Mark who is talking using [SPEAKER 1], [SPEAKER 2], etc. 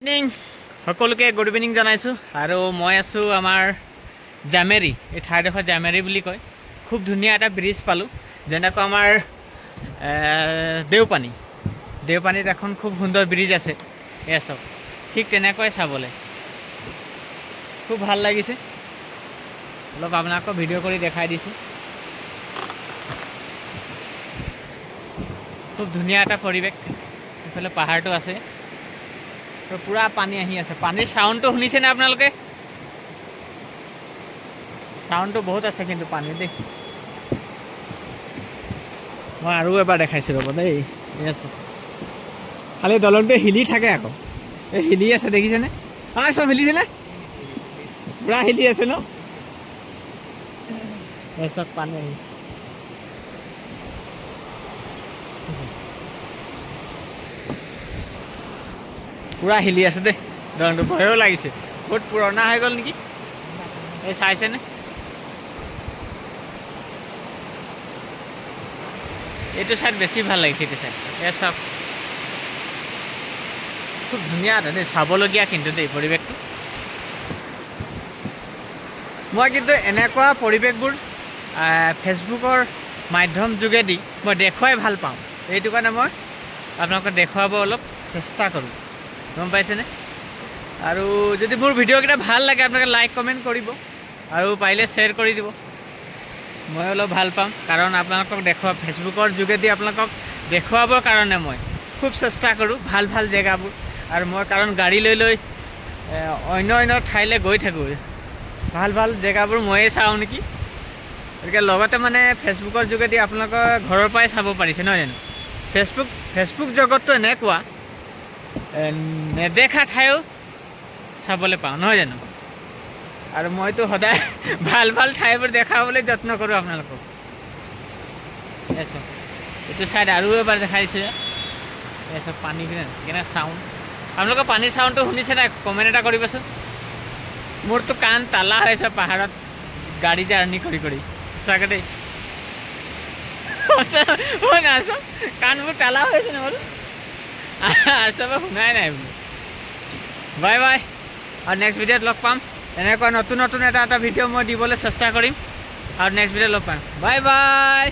[SPEAKER 1] Evening সকলোকে good evening জনাইছোঁ আৰু মই আছোঁ আমাৰ জামেৰী এই ঠাইডোখৰ জামেৰী বুলি কয়। খুব ধুনীয়া এটা ব্ৰিজ পালোঁ, যেনেকৈ আমাৰ দেওপানীত এখন খুব সুন্দৰ ব্ৰিজ আছে। এয়া চাওক, ঠিক তেনেকৈ চাবলৈ খুব ভাল লাগিছে। অলপ আপোনালোকক ভিডিঅ' কৰি দেখাই দিছোঁ। খুব ধুনীয়া এটা পৰিৱেশ, এইফালে পাহাৰটো আছে আৰু পূৰা পানী আহি আছে। পানীৰ চাউণ্ডটো শুনিছেনে আপোনালোকে? চাউণ্ডটো বহুত আছে কিন্তু পানী দেই। মই আৰু এবাৰ দেখাইছোঁ ৰ'ব দেই। এই আছোঁ, খালি দলংটো হিলি থাকে আকৌ, এই হিলি আছে দেখিছেনে? চব হিলিছেনে? পূৰা হিলি আছে ন? চব পানী আহিছে। পূৰা হিলি আছে দেই দলংটো, ভয়ো লাগিছে। বহুত পুৰণা হৈ গ'ল নেকি? এই চাইছেনে? এইটো চাইড বেছি ভাল লাগিছে, এইটো চাইড। এই চাওক, খুব ধুনীয়া দেই, চাবলগীয়া কিন্তু দেই পৰিৱেশটো। মই কিন্তু এনেকুৱা পৰিৱেশবোৰ ফেচবুকৰ মাধ্যম যোগেদি মই দেখুৱাই ভাল পাওঁ। এইটো কাৰণে মই আপোনালোকক দেখুৱাব অলপ চেষ্টা কৰোঁ, গম পাইছেনে? আৰু যদি মোৰ ভিডিঅ'কেইটা ভাল লাগে আপোনালোকে লাইক কমেণ্ট কৰিব আৰু পাৰিলে শ্বেয়াৰ কৰি দিব। মই অলপ ভাল পাম, কাৰণ আপোনালোকক ফেচবুকৰ যোগেদি আপোনালোকক দেখুৱাবৰ কাৰণে মই খুব চেষ্টা কৰোঁ ভাল ভাল জেগাবোৰ। আৰু মই কাৰণ গাড়ী লৈ অন্য ঠাইলৈ গৈ থাকোঁ, ভাল ভাল জেগাবোৰ ময়ে চাওঁ নেকি। গতিকে লগতে মানে ফেচবুকৰ যোগেদি আপোনালোকৰ ঘৰৰ পৰাই চাব পাৰিছে, নহয় জানো? ফেচবুক জগতটো এনেকুৱা, নেদেখা ঠাইও চাবলৈ পাওঁ, নহয় জানো? আৰু মইতো সদায় ভাল ভাল ঠাইবোৰ দেখাবলৈ যত্ন কৰোঁ আপোনালোকক। এইটো চাইড আৰু এবাৰ দেখাইছোঁ। এইচব পানী কেনে চাউণ্ড, আপোনালোকৰ পানীৰ চাউণ্ডটো শুনিছে নাই? কমেণ্ট এটা কৰিবচোন। মোৰতো কাণ তালা হৈছে পাহাৰত গাড়ী জাৰ্ণি কৰি সঁচাকৈ দেই। মই নাচো, কাণবোৰ তালা হৈছে ন বোলো। চবে শুনাই নাই বোলো। বাই বাই, আৰু নেক্সট ভিডিঅ'ত লগ পাম। এনেকুৱা নতুন এটা ভিডিঅ' মই দিবলৈ চেষ্টা কৰিম, আৰু নেক্সট ভিডিঅ'ত লগ পাম। Bye bye.